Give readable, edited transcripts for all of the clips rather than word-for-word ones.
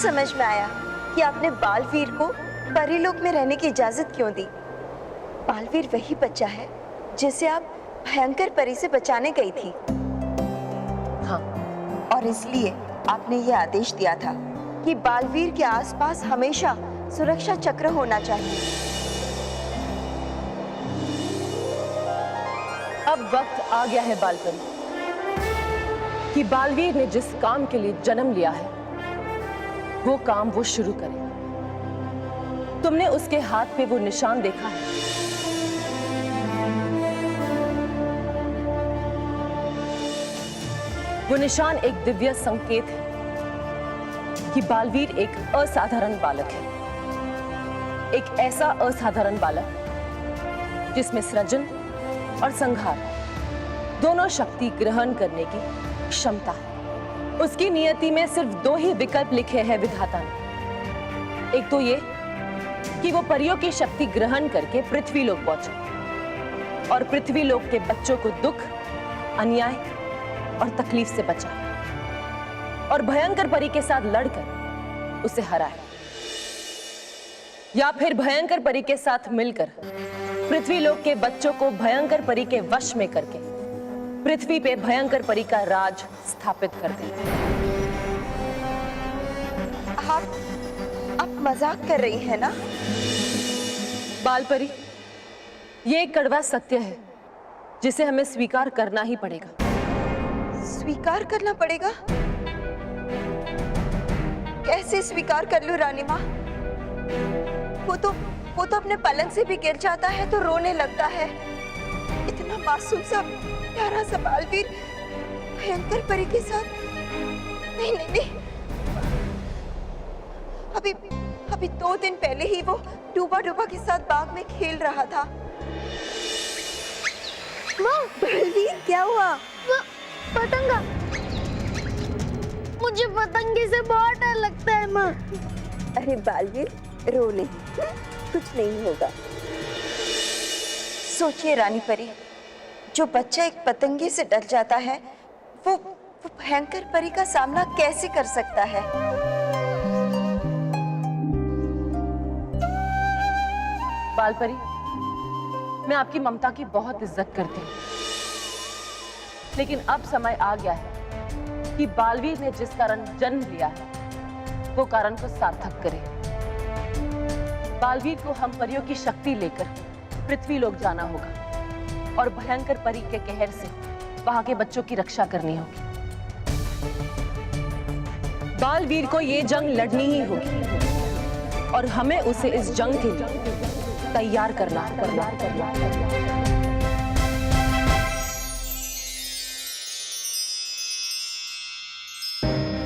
समझ में आया कि आपने बालवीर को परीलोक में रहने की इजाजत क्यों दी। बालवीर वही बच्चा है जिसे आप भयंकर परी से बचाने गई थी। हाँ, और इसलिए आपने ये आदेश दिया था कि बालवीर के आसपास हमेशा सुरक्षा चक्र होना चाहिए। अब वक्त आ गया है बालपरी कि बालवीर ने जिस काम के लिए जन्म लिया है वो काम वो शुरू करे। तुमने उसके हाथ पे वो निशान देखा है। वो निशान एक दिव्य संकेत है कि बालवीर एक असाधारण बालक है, एक ऐसा असाधारण बालक जिसमें सृजन और संहार दोनों शक्ति ग्रहण करने की क्षमता है। उसकी नियति में सिर्फ दो ही विकल्प लिखे हैं विधाता ने। एक तो ये कि वो परियों की शक्ति ग्रहण करके पृथ्वी लोक पहुंचे और पृथ्वी लोक के बच्चों को दुख, अन्याय और तकलीफ से बचाए और भयंकर परी के साथ लड़कर उसे हराए, या फिर भयंकर परी के साथ मिलकर पृथ्वी लोक के बच्चों को भयंकर परी के वश में करके पृथ्वी पे भयंकर परी का राज स्थापित कर दे। आप मजाक कर रही हैं ना? बालपरी, ये एक कड़वा सत्य है जिसे हमें स्वीकार करना ही पड़ेगा। स्वीकार करना पड़ेगा? कैसे स्वीकार कर लूं रानी माँ? वो तो अपने पलंग से भी गिर जाता है तो रोने लगता है। इतना मासूम सा प्यारा सा बालवीर भयंकर परी के साथ। नहीं नहीं नहीं, अभी 2 दिन पहले ही वो डूबा के साथ बाग में खेल रहा था। माँ, बालवीर क्या हुआ? पतंगा, मुझे पतंगे से बहुत डर लगता है माँ। अरे बालवीर, रो नहीं, कुछ नहीं होगा। सोचिए रानी परी, जो बच्चा एक पतंगे से डर जाता है वो भयंकर परी का सामना कैसे कर सकता है? बालपरी, मैं आपकी ममता की बहुत इज्जत करती हूँ, लेकिन अब समय आ गया है कि बालवीर ने जिस कारण जन्म लिया है वो कारण को सार्थक करे। बालवीर को हम परियों की शक्ति लेकर पृथ्वी लोक जाना होगा और भयंकर परी के कहर से वहां के बच्चों की रक्षा करनी होगी। बालवीर को ये जंग लड़नी ही होगी और हमें उसे इस जंग के लिए तैयार करना।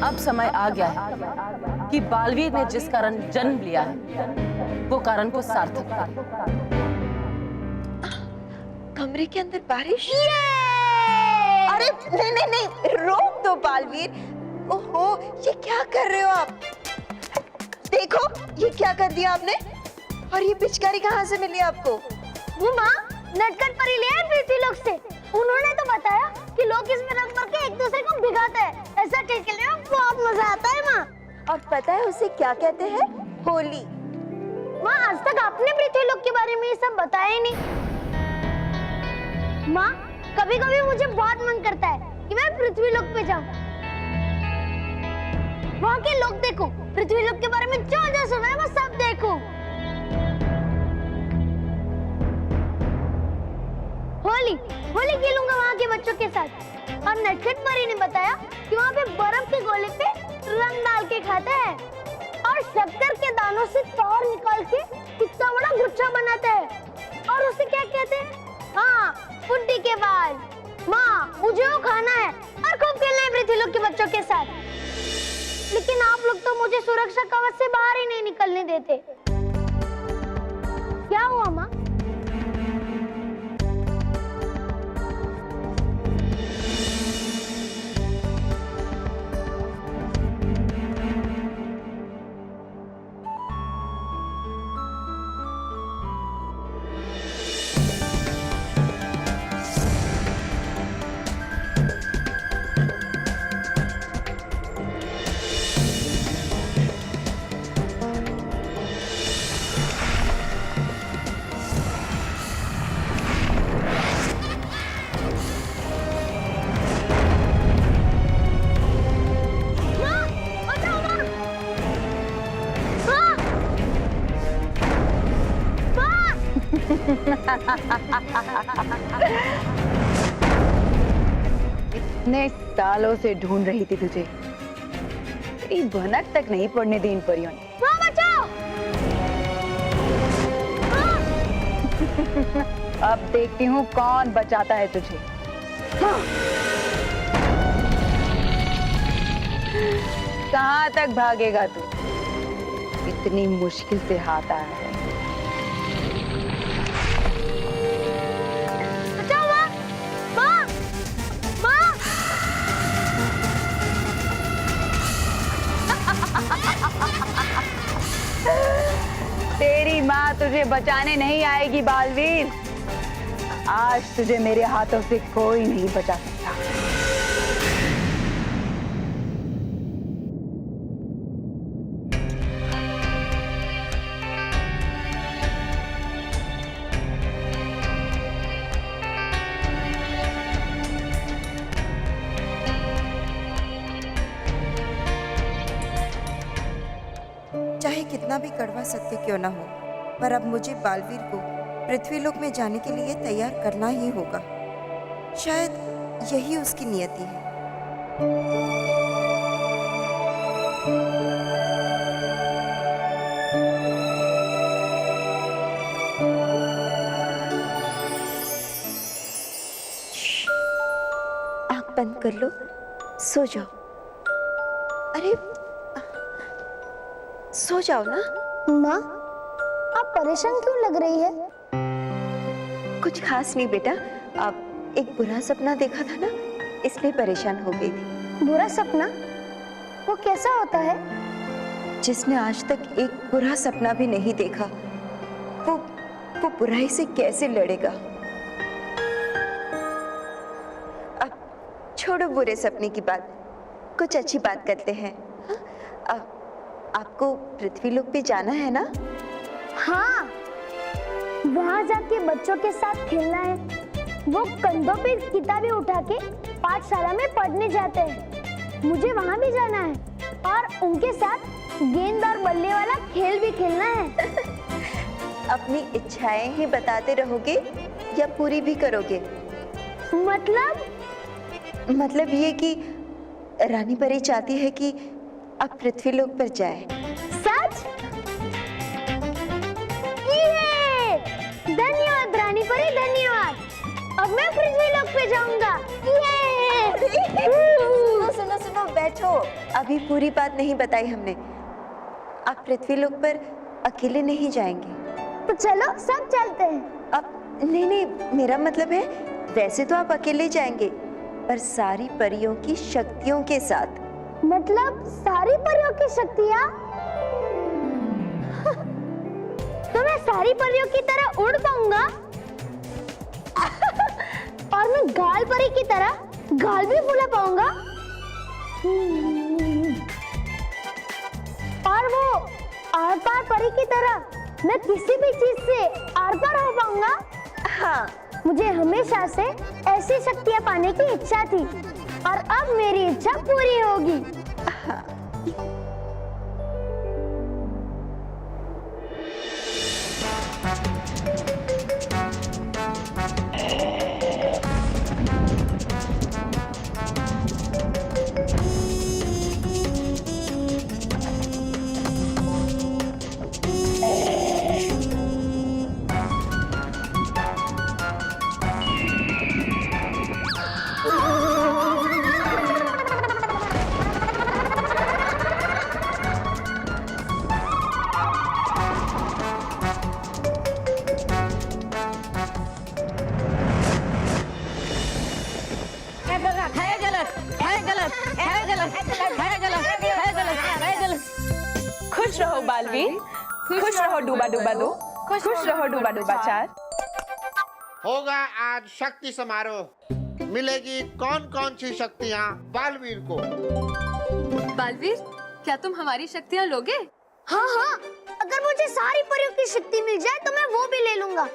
अब समय आ गया है कि बालवीर ने जिस कारण जन्म लिया है वो कारण को सार्थक करे। कमरे के अंदर बारिश? अरे नहीं नहीं नहीं, रोक दो बालवीर। ओहो, ये क्या कर रहे हो आप? देखो, ये क्या कर दिया आपने? और ये पिचकारी कहाँ से मिली आपको? वो माँ, नटखट परी ले आए पृथ्वी लोक से। उन्होंने तो बताया कि लोग इसमें रंग भर के एक दूसरे को भिगाते हैं। ऐसा खेलने में बहुत मजा आता है माँ। और पता है उसे क्या कहते हैं? होली। माँ, आज तक आपने पृथ्वी लोक के बारे में ये सब बताया ही नहीं। माँ, कभी कभी मुझे बहुत मन करता है कि मैं पृथ्वी लोक पे जाऊं, वहाँ के लोग देखूं, पृथ्वी लोक के बारे में जो जो सुना है वो सब देखूं। होली खेलूंगा वहाँ के बच्चों के साथ। और नटखट परी ने बताया कि वहाँ पे बर्फ के गोले पे रंग डाल के खाते हैं और शक्कर के दानों से तार निकाल के कितना बड़ा गुच्छा बनाते हैं और उसे क्या कहते हैं? हाँ, फुड्डी के बाल। माँ, मुझे वो खाना है और खूब खेलना है पृथ्वी लोक के बच्चों के साथ। लेकिन आप लोग तो मुझे सुरक्षा कवच से बाहर ही नहीं निकलने देते। क्या हुआ माँ? इतने सालों से ढूंढ रही थी तुझे, तेरी भनक तक नहीं पड़ने दी इन परियों ने। माँ बचाओ! अब देखती हूँ कौन बचाता है तुझे। कहाँ तक भागेगा तू? इतनी मुश्किल से हाथ आया है। बचाओ माँ! माँ! माँ! तेरी माँ तुझे बचाने नहीं आएगी बालवीर। आज तुझे मेरे हाथों से कोई नहीं बचा सकता। चाहे कितना भी कड़वा सत्य क्यों ना हो, पर अब मुझे बालवीर को पृथ्वीलोक में जाने के लिए तैयार करना ही होगा। शायद यही उसकी नियति है। आंख बंद कर लो, सो जाओ। अरे सो जाओ ना। माँ, आप परेशान क्यों लग रही है? कुछ खास नहीं बेटा, अब एक बुरा सपना देखा था ना, इसलिए परेशान हो गई थी। बुरा सपना? वो कैसा होता है? जिसने आज तक एक बुरा सपना भी नहीं देखा, वो बुराई से कैसे लड़ेगा। अब छोड़ो बुरे सपने की बात, कुछ अच्छी बात करते हैं। अब आपको पृथ्वीलोक पे जाना है ना? हाँ, वहाँ जाके बच्चों के साथ खेलना है। वो कंधों पे किताबें उठा के पाठशाला में पढ़ने जाते हैं। मुझे वहाँ भी जाना है और उनके साथ गेंद और बल्ले वाला खेल भी खेलना है। अपनी इच्छाएं ही बताते रहोगे या पूरी भी करोगे? मतलब ये कि रानी परी चाहती है कि आप पृथ्वीलोक पर जाए। सच? ये! धन्यवाद रानी परी, धन्यवाद। अब मैं पृथ्वीलोक पे जाऊंगा। सुनो, बैठो। अभी पूरी बात नहीं बताई हमने। आप पृथ्वीलोक पर अकेले नहीं जाएंगे। तो चलो सब चलते हैं। अब नहीं, मेरा मतलब है वैसे तो आप अकेले जाएंगे, पर सारी परियों की शक्तियों के साथ। मतलब सारी परियों की शक्तियाँ? तो मैं सारी परियों की तरह उड़ पाऊंगा और मैं गाल परी की तरह गाल भी फुला पाऊंगा और वो आर पार परी की तरह मैं किसी भी चीज से आर पार हो पाऊंगा। हाँ, मुझे हमेशा से ऐसी शक्तियाँ पाने की इच्छा थी और अब मेरी इच्छा पूरी होगी। खुश रहो बालवीर, खुश रहो डूबा डूबा दो, खुश रहो डूबा डूबा चार। होगा आज शक्ति समारोह। मिलेगी कौन कौन सी शक्तियाँ बालवीर को। बालवीर, क्या तुम हमारी शक्तियाँ लोगे? हाँ हाँ, अगर मुझे सारी परियों की शक्ति मिल जाए तो मैं वो भी ले लूंगा।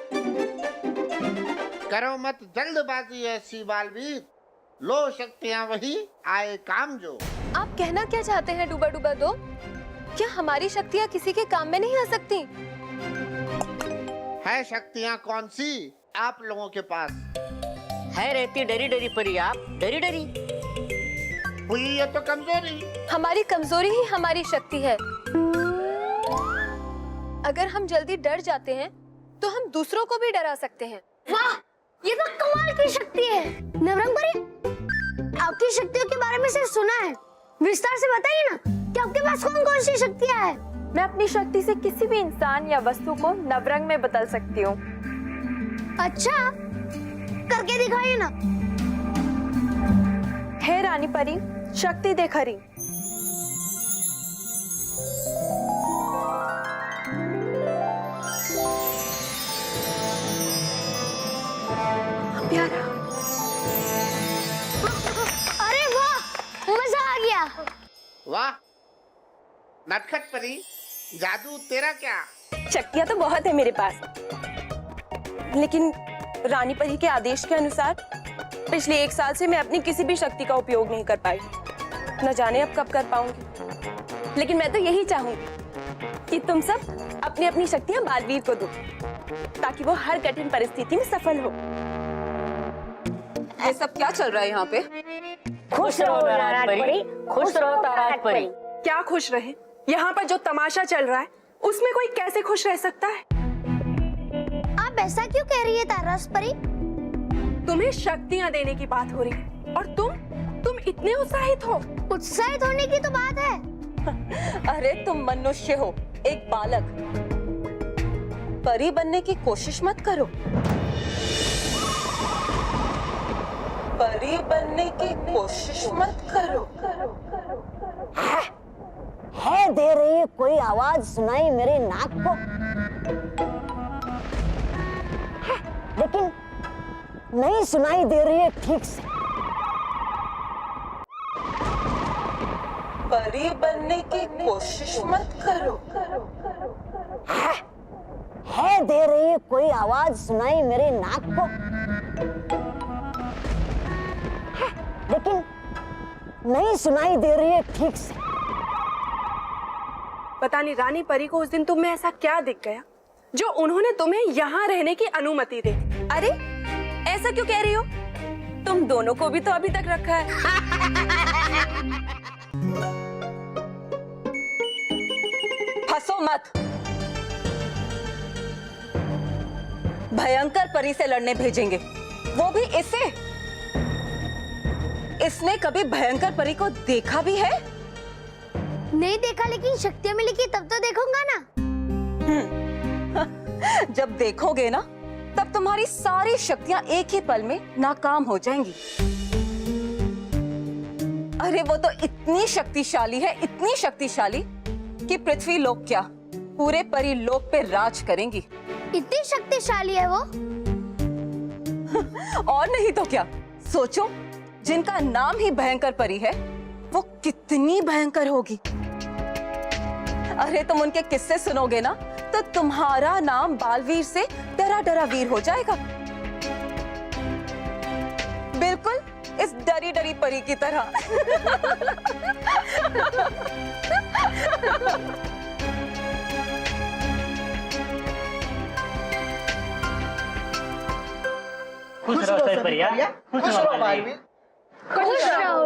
करो मत जल्दबाजी ऐसी बालवीर, लो शक्तियाँ वही आए काम जो। आप कहना क्या चाहते हैं डूबा डूबा दो? क्या हमारी शक्तियाँ किसी के काम में नहीं आ सकती? है शक्तियाँ कौन सी आप लोगों के पास? है रहती डरी डरी परी, आप डरी डरी। हुई ये तो कमजोरी। हमारी कमजोरी ही हमारी शक्ति है। अगर हम जल्दी डर जाते हैं तो हम दूसरों को भी डरा सकते हैं। वाह, ये तो कमाल की शक्ति है। नवरंग परी, आपकी शक्तियों के बारे में सिर्फ सुना है, विस्तार से बताइए ना कि आपके पास कौन कौन सी शक्तियाँ हैं? मैं अपनी शक्ति से किसी भी इंसान या वस्तु को नवरंग में बदल सकती हूँ। अच्छा, करके दिखाइए ना। हे रानी परी, शक्ति दे खरी। प्यारा, अरे वाह, मजा आ गया। वाह नटखट परी, जादू तेरा क्या? शक्तियां तो बहुत है मेरे पास, लेकिन रानी परी के आदेश के अनुसार पिछले 1 साल से मैं अपनी किसी भी शक्ति का उपयोग नहीं कर पाई। न जाने अब कब कर पाऊंगी। लेकिन मैं तो यही चाहूंगी कि तुम सब अपनी अपनी शक्तियां बालवीर को दो, ताकि वो हर कठिन परिस्थिति में सफल हो। ये सब क्या चल रहा है यहाँ पे? खुश रहो नाराज परी, खुश रहो ताराज परी। क्या खुश रहे? यहाँ पर जो तमाशा चल रहा है उसमें कोई कैसे खुश रह सकता है? आप ऐसा क्यों कह रही है ताराज परी? तुम्हें शक्तियाँ देने की बात हो रही है और तुम इतने उत्साहित हो। उत्साहित होने की तो बात है। अरे तुम मनुष्य हो, एक बालक। परी बनने की कोशिश मत करो। परी बनने की कोशिश मत करो। है दे रही है कोई आवाज सुनाई मेरे नाक को, लेकिन नहीं सुनाई दे रही है ठीक से। परी बनने की कोशिश मत करो। है दे रही है कोई आवाज सुनाई मेरे नाक को, लेकिन नहीं सुनाई दे रही है ठीक से। पता नहीं रानी परी को उस दिन तुम में ऐसा क्या दिख गया जो उन्होंने तुम्हें यहाँ रहने की अनुमति दे दी। अरे ऐसा क्यों कह रही हो? तुम दोनों को भी तो अभी तक रखा है। हंसो मत। भयंकर परी से लड़ने भेजेंगे, वो भी इसे। इसने कभी भयंकर परी को देखा भी है? नहीं देखा, लेकिन शक्तियाँ मिलेगी तब तो देखूंगा ना। जब देखोगे ना, तब तुम्हारी सारी शक्तियां एक ही पल में नाकाम हो जाएंगी। अरे वो तो इतनी शक्तिशाली है, इतनी शक्तिशाली कि पृथ्वी लोक क्या, पूरे परी लोक पे राज करेंगी। इतनी शक्तिशाली है वो? और नहीं तो क्या। सोचो, जिनका नाम ही भयंकर परी है, वो कितनी भयंकर होगी। अरे तुम उनके किस्से सुनोगे ना, तो तुम्हारा नाम बालवीर से डरा डरा वीर हो जाएगा। बिल्कुल इस डरी डरी परी की तरह। खुश रहो सर परिया, खुश रहो बालवीर। खुश रहो।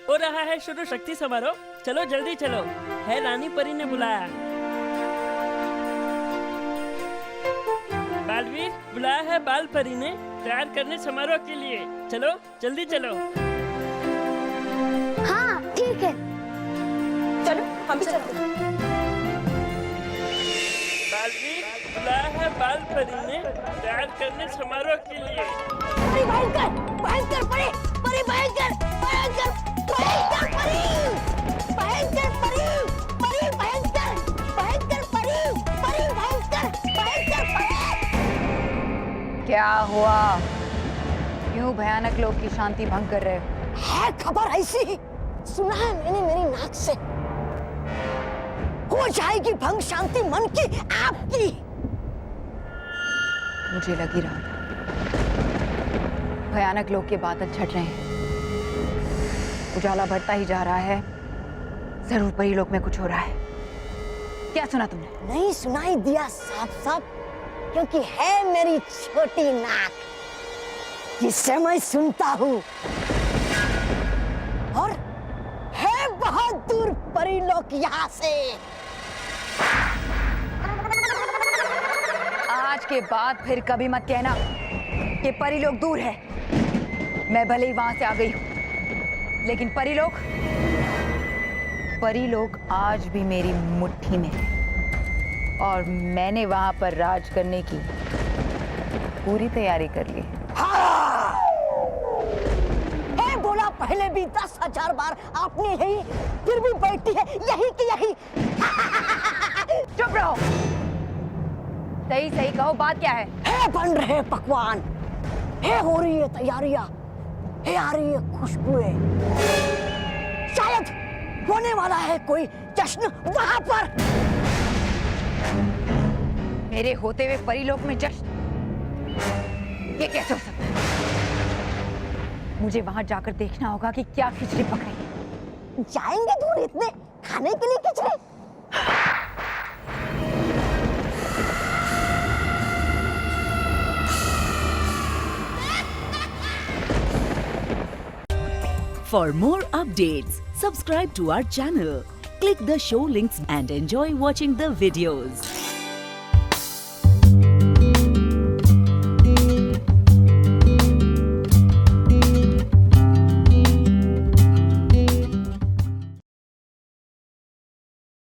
हो रहा है शुरू शक्ति समारोह। चलो जल्दी चलो, है रानी परी ने बुलाया। बालवीर बुलाया है बाल परी ने तैयार करने समारोह के लिए। चलो जल्दी चलो। हाँ ठीक है। चलो हम भी चलते हैं। बालवीर बुलाया है बाल परी ने तैयार करने समारोह के लिए। परी भयंकर, भयंकर परी, परी भयंकर, भयंकर, भयंकर परी, भयंकर परी, परी भयंकर, भयंकर परी, परी भयंकर, भयंकर परी। क्या हुआ? क्यों भयानक लोग की शांति भंग कर रहे हो? है खबर ऐसी, सुना है मैंने मेरी नाक से। हो जाएगी भंग शांति मन की आपकी। मुझे लग ही रहा था। भयानक लोग के बादल छट रहे हैं, उजाला बढ़ता ही जा रहा है। जरूर परी लोक में कुछ हो रहा है। क्या सुना तुमने? नहीं सुनाई दिया साफ साफ, क्योंकि है मेरी छोटी नाक जिससे मैं सुनता हूँ, और है बहुत दूर परीलोक यहाँ से। आज के बाद फिर कभी मत कहना कि परीलोक दूर है। मैं भले ही वहां से आ गई हूं, लेकिन परीलोक आज भी मेरी मुट्ठी में है, और मैंने वहां पर राज करने की पूरी तैयारी कर ली है। बोला पहले भी 10,000 बार आपने यही, फिर भी बैठी है यही की यही। चुप रहो, सही सही कहो, बात क्या है? बन रहे पकवान, हो रही है तैयारियां, आ रही है खुशबुएं, शायद होने वाला है कोई जश्न वहां पर। मेरे होते हुए परीलोक में जश्न? ये कैसे हो सकता है? मुझे वहां जाकर देखना होगा कि क्या खिचड़ी पक रही है। जाएंगे दूर इतने खाने के लिए खिचड़ी? For more updates, subscribe to our channel, click the show links and enjoy watching the videos.